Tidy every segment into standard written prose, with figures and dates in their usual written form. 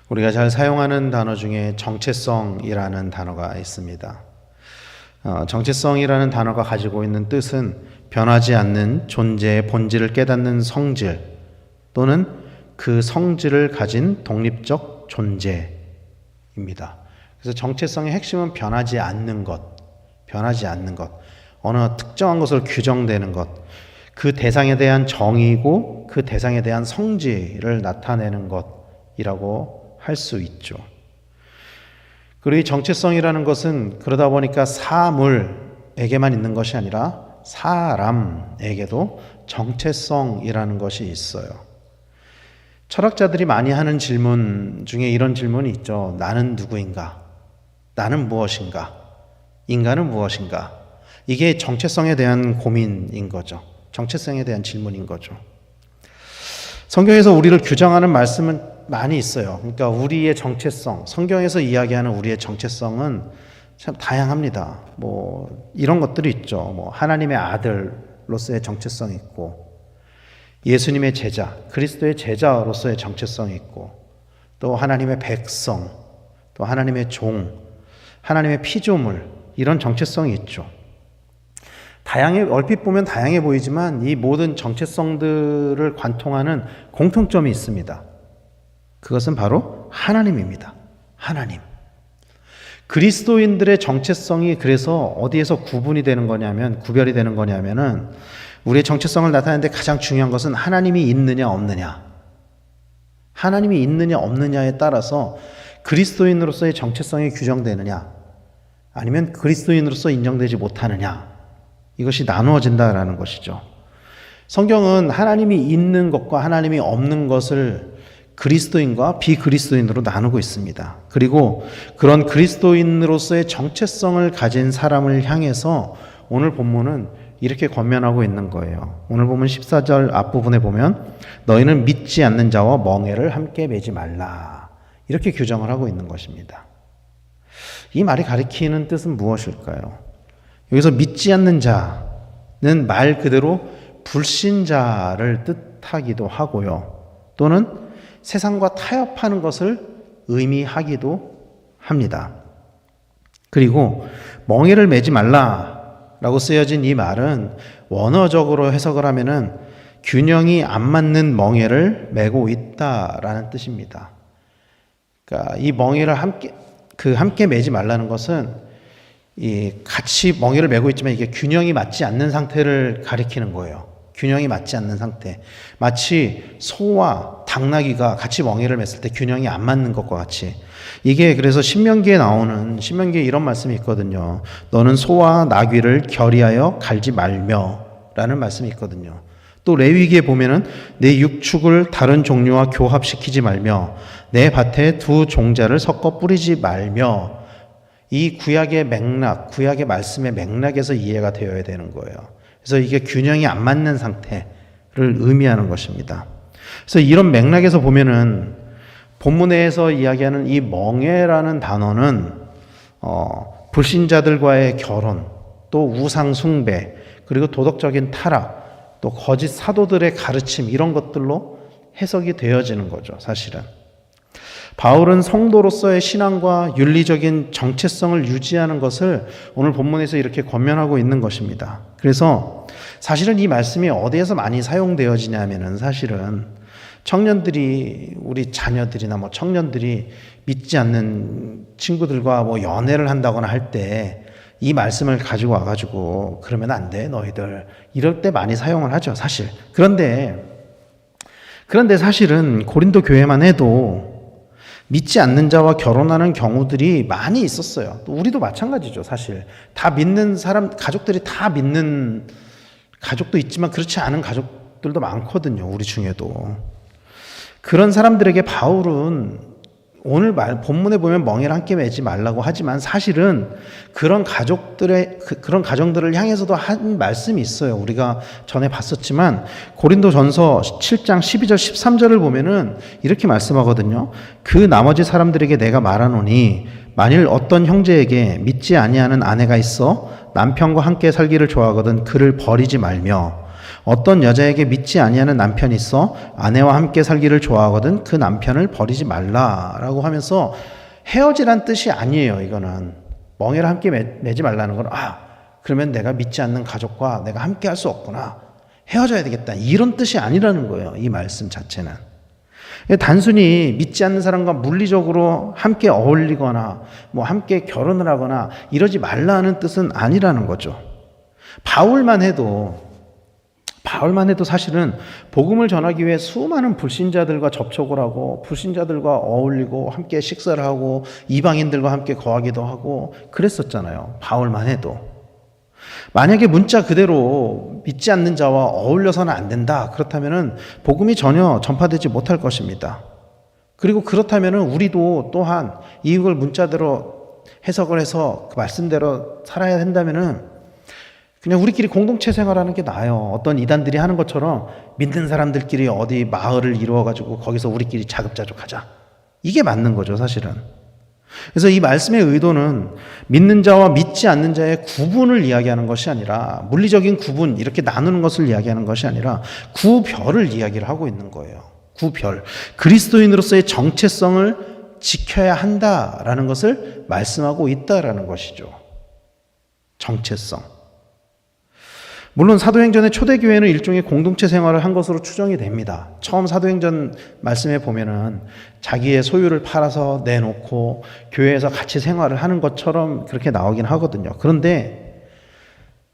우리가 잘 사용하는 단어 중에 정체성이라는 단어가 있습니다. 정체성이라는 단어가 가지고 있는 뜻은 변하지 않는 존재의 본질을 깨닫는 성질 또는 그 성질을 가진 독립적 존재입니다. 그래서 정체성의 핵심은 변하지 않는 것, 어느 특정한 것으로 규정되는 것, 그 대상에 대한 정의이고 그 대상에 대한 성질을 나타내는 것이라고 할 수 있죠. 그리고 이 정체성이라는 것은 그러다 보니까 사물에게만 있는 것이 아니라 사람에게도 정체성이라는 것이 있어요. 철학자들이 많이 하는 질문 중에 이런 질문이 있죠. 나는 누구인가? 나는 무엇인가? 인간은 무엇인가? 이게 정체성에 대한 고민인 거죠. 정체성에 대한 질문인 거죠. 성경에서 우리를 규정하는 말씀은 많이 있어요. 그러니까 우리의 정체성, 성경에서 이야기하는 우리의 정체성은 참 다양합니다. 이런 것들이 있죠. 하나님의 아들로서의 정체성이 있고, 예수님의 제자, 그리스도의 제자로서의 정체성이 있고, 또 하나님의 백성, 또 하나님의 종, 하나님의 피조물, 이런 정체성이 있죠. 얼핏 보면 다양해 보이지만 이 모든 정체성들을 관통하는 공통점이 있습니다. 그것은 바로 하나님입니다. 하나님. 그리스도인들의 정체성이 그래서 어디에서 구별이 되는 거냐면은 우리의 정체성을 나타내는데 가장 중요한 것은 하나님이 있느냐 없느냐. 하나님이 있느냐 없느냐에 따라서 그리스도인으로서의 정체성이 규정되느냐 아니면 그리스도인으로서 인정되지 못하느냐, 이것이 나누어진다라는 것이죠. 성경은 하나님이 있는 것과 하나님이 없는 것을 그리스도인과 비그리스도인으로 나누고 있습니다. 그리고 그런 그리스도인으로서의 정체성을 가진 사람을 향해서 오늘 본문은 이렇게 권면하고 있는 거예요. 오늘 보면 14절 앞부분에 보면 너희는 믿지 않는 자와 멍에를 함께 매지 말라, 이렇게 규정을 하고 있는 것입니다. 이 말이 가리키는 뜻은 무엇일까요? 여기서 믿지 않는 자는 말 그대로 불신자를 뜻하기도 하고요. 또는 세상과 타협하는 것을 의미하기도 합니다. 그리고 멍에를 매지 말라라고 쓰여진 이 말은 원어적으로 해석을 하면은 균형이 안 맞는 멍에를 메고 있다라는 뜻입니다. 그러니까 이 멍에를 함께 매지 말라는 것은 같이 멍에를 메고 있지만 이게 균형이 맞지 않는 상태를 가리키는 거예요. 균형이 맞지 않는 상태. 마치 소와 당나귀가 같이 멍에를 맸을 때 균형이 안 맞는 것과 같이. 이게 그래서 신명기에 이런 말씀이 있거든요. 너는 소와 나귀를 결의하여 갈지 말며 라는 말씀이 있거든요. 또 레위기에 보면은 내 육축을 다른 종류와 교합시키지 말며 내 밭에 두 종자를 섞어 뿌리지 말며, 이 구약의 구약의 말씀의 맥락에서 이해가 되어야 되는 거예요. 그래서 이게 균형이 안 맞는 상태를 의미하는 것입니다. 그래서 이런 맥락에서 보면은 본문에서 이야기하는 이 멍에라는 단어는 불신자들과의 결혼, 또 우상 숭배, 그리고 도덕적인 타락, 또 거짓 사도들의 가르침, 이런 것들로 해석이 되어지는 거죠, 사실은. 바울은 성도로서의 신앙과 윤리적인 정체성을 유지하는 것을 오늘 본문에서 이렇게 권면하고 있는 것입니다. 그래서 사실은 이 말씀이 어디에서 많이 사용되어지냐면은 사실은 우리 자녀들이나 청년들이 믿지 않는 친구들과 연애를 한다거나 할 때 이 말씀을 가지고 와가지고 그러면 안 돼, 너희들. 이럴 때 많이 사용을 하죠, 사실. 그런데 사실은 고린도 교회만 해도 믿지 않는 자와 결혼하는 경우들이 많이 있었어요. 또 우리도 마찬가지죠, 사실. 다 믿는 가족들이 다 믿는 가족도 있지만 그렇지 않은 가족들도 많거든요, 우리 중에도. 그런 사람들에게 바울은 오늘 본문에 보면 멍에를 함께 매지 말라고 하지만 사실은 그런 가정들을 향해서도 한 말씀이 있어요. 우리가 전에 봤었지만 고린도전서 7장 12절 13절을 보면은 이렇게 말씀하거든요. 그 나머지 사람들에게 내가 말하노니 만일 어떤 형제에게 믿지 아니하는 아내가 있어 남편과 함께 살기를 좋아하거든 그를 버리지 말며, 어떤 여자에게 믿지 아니하는 남편이 있어 아내와 함께 살기를 좋아하거든 그 남편을 버리지 말라라고 하면서 헤어지란 뜻이 아니에요. 이거는 멍에를 함께 매지 말라는 건 그러면 내가 믿지 않는 가족과 내가 함께 할 수 없구나, 헤어져야 되겠다, 이런 뜻이 아니라는 거예요. 이 말씀 자체는 단순히 믿지 않는 사람과 물리적으로 함께 어울리거나 함께 결혼을 하거나 이러지 말라는 뜻은 아니라는 거죠. 바울만 해도 사실은 복음을 전하기 위해 수많은 불신자들과 접촉을 하고 불신자들과 어울리고 함께 식사를 하고 이방인들과 함께 거하기도 하고 그랬었잖아요. 바울만 해도. 만약에 문자 그대로 믿지 않는 자와 어울려서는 안 된다, 그렇다면 복음이 전혀 전파되지 못할 것입니다. 그리고 그렇다면 우리도 또한 이걸 문자대로 해석을 해서 그 말씀대로 살아야 된다면 그냥 우리끼리 공동체 생활하는 게 나아요. 어떤 이단들이 하는 것처럼 믿는 사람들끼리 어디 마을을 이루어가지고 거기서 우리끼리 자급자족하자, 이게 맞는 거죠, 사실은. 그래서 이 말씀의 의도는 믿는 자와 믿지 않는 자의 구분을 이야기하는 것이 아니라, 물리적인 구분 이렇게 나누는 것을 이야기하는 것이 아니라 구별을 이야기를 하고 있는 거예요. 구별, 그리스도인으로서의 정체성을 지켜야 한다라는 것을 말씀하고 있다라는 것이죠. 정체성. 물론 사도행전의 초대교회는 일종의 공동체 생활을 한 것으로 추정이 됩니다. 처음 사도행전 말씀에 보면은 자기의 소유를 팔아서 내놓고 교회에서 같이 생활을 하는 것처럼 그렇게 나오긴 하거든요. 그런데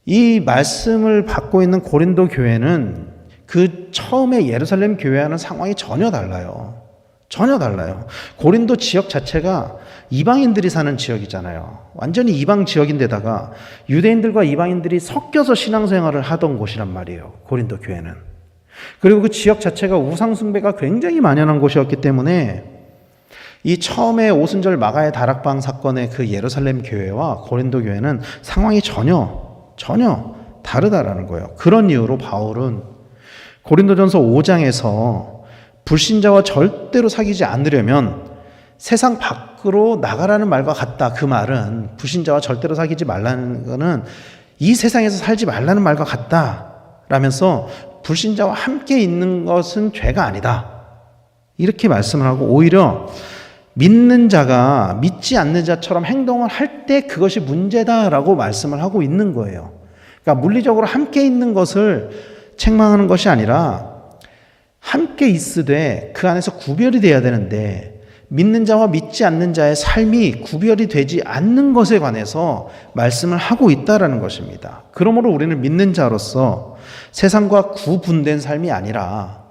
이 말씀을 받고 있는 고린도 교회는 그 처음에 예루살렘 교회와는 상황이 전혀 달라요. 전혀 달라요. 고린도 지역 자체가 이방인들이 사는 지역이잖아요. 완전히 이방 지역인데다가 유대인들과 이방인들이 섞여서 신앙생활을 하던 곳이란 말이에요, 고린도 교회는. 그리고 그 지역 자체가 우상숭배가 굉장히 만연한 곳이었기 때문에 이 처음에 오순절 마가의 다락방 사건의 그 예루살렘 교회와 고린도 교회는 상황이 전혀 다르다라는 거예요. 그런 이유로 바울은 고린도전서 5장에서 불신자와 절대로 사귀지 않으려면 세상 밖으로 나가라는 말과 같다. 그 말은 불신자와 절대로 사귀지 말라는 거는 이 세상에서 살지 말라는 말과 같다 라면서 불신자와 함께 있는 것은 죄가 아니다, 이렇게 말씀을 하고, 오히려 믿는 자가 믿지 않는 자처럼 행동을 할 때 그것이 문제다라고 말씀을 하고 있는 거예요. 그러니까 물리적으로 함께 있는 것을 책망하는 것이 아니라 함께 있으되 그 안에서 구별이 돼야 되는데, 믿는 자와 믿지 않는 자의 삶이 구별이 되지 않는 것에 관해서 말씀을 하고 있다라는 것입니다. 그러므로 우리는 믿는 자로서 세상과 구분된 삶이 아니라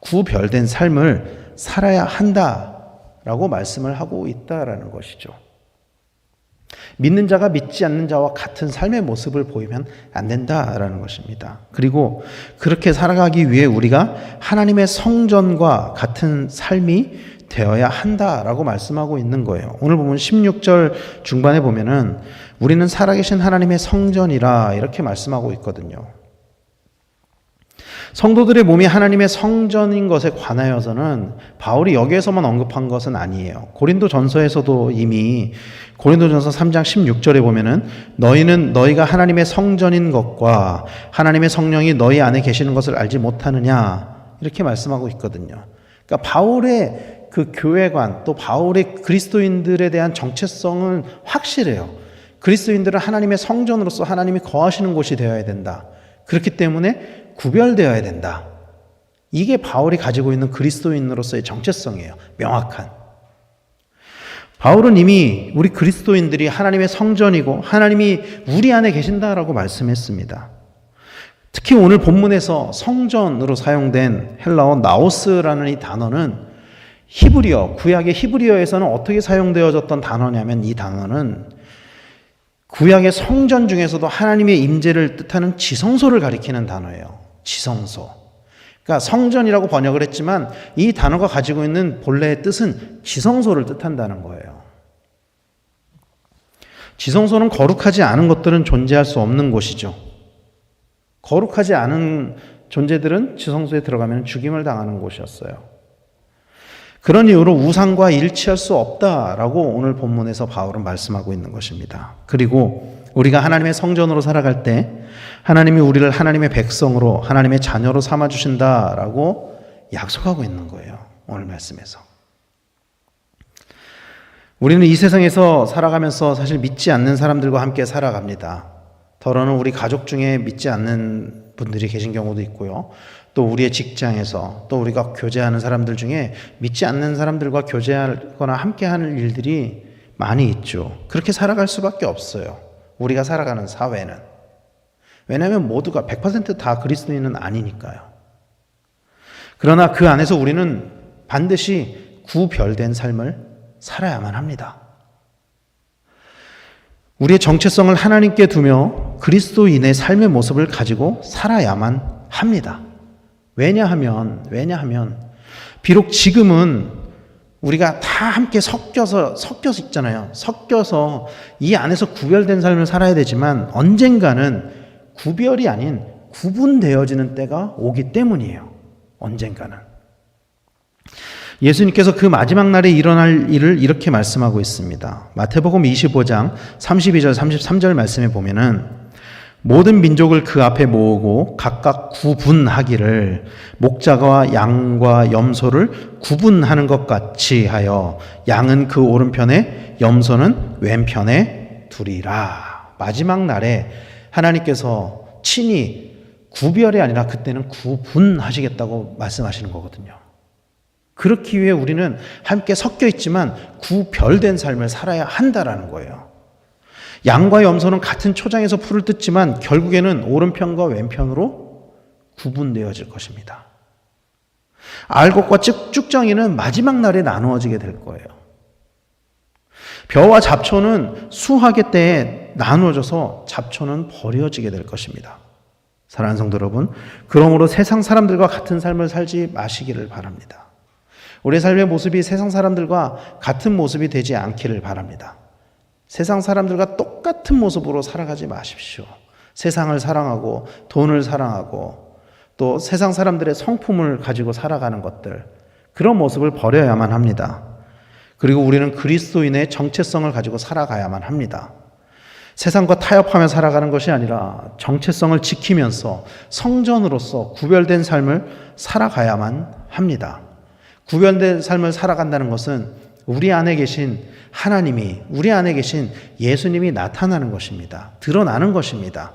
구별된 삶을 살아야 한다라고 말씀을 하고 있다라는 것이죠. 믿는 자가 믿지 않는 자와 같은 삶의 모습을 보이면 안 된다라는 것입니다. 그리고 그렇게 살아가기 위해 우리가 하나님의 성전과 같은 삶이 되어야 한다라고 말씀하고 있는 거예요. 오늘 보면 16절 중반에 보면은 우리는 살아계신 하나님의 성전이라 이렇게 말씀하고 있거든요. 성도들의 몸이 하나님의 성전인 것에 관하여서는 바울이 여기에서만 언급한 것은 아니에요. 고린도전서에서도 이미 고린도전서 3장 16절에 보면은 너희는 너희가 하나님의 성전인 것과 하나님의 성령이 너희 안에 계시는 것을 알지 못하느냐, 이렇게 말씀하고 있거든요. 그러니까 바울의 그 교회관, 또 바울의 그리스도인들에 대한 정체성은 확실해요. 그리스도인들은 하나님의 성전으로서 하나님이 거하시는 곳이 되어야 된다. 그렇기 때문에 구별되어야 된다. 이게 바울이 가지고 있는 그리스도인으로서의 정체성이에요. 명확한. 바울은 이미 우리 그리스도인들이 하나님의 성전이고 하나님이 우리 안에 계신다라고 말씀했습니다. 특히 오늘 본문에서 성전으로 사용된 헬라어 나오스라는 이 단어는 히브리어, 구약의 히브리어에서는 어떻게 사용되어졌던 단어냐면, 이 단어는 구약의 성전 중에서도 하나님의 임재를 뜻하는 지성소를 가리키는 단어예요. 지성소. 그러니까 성전이라고 번역을 했지만 이 단어가 가지고 있는 본래의 뜻은 지성소를 뜻한다는 거예요. 지성소는 거룩하지 않은 것들은 존재할 수 없는 곳이죠. 거룩하지 않은 존재들은 지성소에 들어가면 죽임을 당하는 곳이었어요. 그런 이유로 우상과 일치할 수 없다라고 오늘 본문에서 바울은 말씀하고 있는 것입니다. 그리고 우리가 하나님의 성전으로 살아갈 때 하나님이 우리를 하나님의 백성으로 하나님의 자녀로 삼아주신다라고 약속하고 있는 거예요. 오늘 말씀에서. 우리는 이 세상에서 살아가면서 사실 믿지 않는 사람들과 함께 살아갑니다. 더러는 우리 가족 중에 믿지 않는 분들이 계신 경우도 있고요. 또 우리의 직장에서 또 우리가 교제하는 사람들 중에 믿지 않는 사람들과 교제하거나 함께하는 일들이 많이 있죠. 그렇게 살아갈 수밖에 없어요. 우리가 살아가는 사회는. 왜냐하면 모두가 100% 그리스도인은 아니니까요. 그러나 그 안에서 우리는 반드시 구별된 삶을 살아야만 합니다. 우리의 정체성을 하나님께 두며 그리스도인의 삶의 모습을 가지고 살아야만 합니다. 왜냐하면 비록 지금은 우리가 다 함께 섞여서 있잖아요. 섞여서 이 안에서 구별된 삶을 살아야 되지만 언젠가는 구별이 아닌 구분되어지는 때가 오기 때문이에요. 언젠가는. 예수님께서 그 마지막 날에 일어날 일을 이렇게 말씀하고 있습니다. 마태복음 25장 32절 33절 말씀에 보면은 모든 민족을 그 앞에 모으고 각각 구분하기를 목자와 양과 염소를 구분하는 것 같이 하여 양은 그 오른편에 염소는 왼편에 두리라. 마지막 날에 하나님께서 친히 구별이 아니라 그때는 구분하시겠다고 말씀하시는 거거든요. 그렇기 위해 우리는 함께 섞여 있지만 구별된 삶을 살아야 한다라는 거예요. 양과 염소는 같은 초장에서 풀을 뜯지만 결국에는 오른편과 왼편으로 구분되어질 것입니다. 알곡과 쭉정이는 마지막 날에 나누어지게 될 거예요. 벼와 잡초는 수확의 때에 나누어져서 잡초는 버려지게 될 것입니다. 사랑하는 성도 여러분, 그러므로 세상 사람들과 같은 삶을 살지 마시기를 바랍니다. 우리의 삶의 모습이 세상 사람들과 같은 모습이 되지 않기를 바랍니다. 세상 사람들과 똑같은 모습으로 살아가지 마십시오. 세상을 사랑하고 돈을 사랑하고 또 세상 사람들의 성품을 가지고 살아가는 것들, 그런 모습을 버려야만 합니다. 그리고 우리는 그리스도인의 정체성을 가지고 살아가야만 합니다. 세상과 타협하며 살아가는 것이 아니라 정체성을 지키면서 성전으로서 구별된 삶을 살아가야만 합니다. 구별된 삶을 살아간다는 것은 우리 안에 계신 하나님이, 우리 안에 계신 예수님이 나타나는 것입니다. 드러나는 것입니다.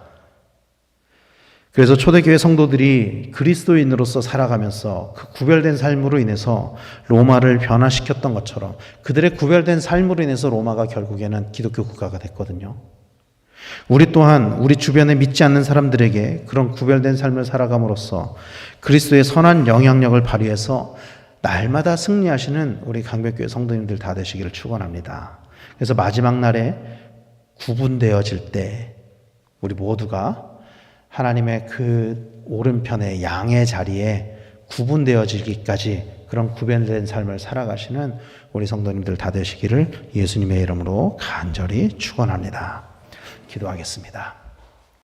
그래서 초대교회 성도들이 그리스도인으로서 살아가면서 그 구별된 삶으로 인해서 로마를 변화시켰던 것처럼 그들의 구별된 삶으로 인해서 로마가 결국에는 기독교 국가가 됐거든요. 우리 또한 우리 주변에 믿지 않는 사람들에게 그런 구별된 삶을 살아감으로써 그리스도의 선한 영향력을 발휘해서 날마다 승리하시는 우리 강백교회 성도님들 다 되시기를 축원합니다. 그래서 마지막 날에 구분되어질 때 우리 모두가 하나님의 그 오른편의 양의 자리에 구분되어지기까지 그런 구별된 삶을 살아가시는 우리 성도님들 다 되시기를 예수님의 이름으로 간절히 축원합니다. 기도하겠습니다.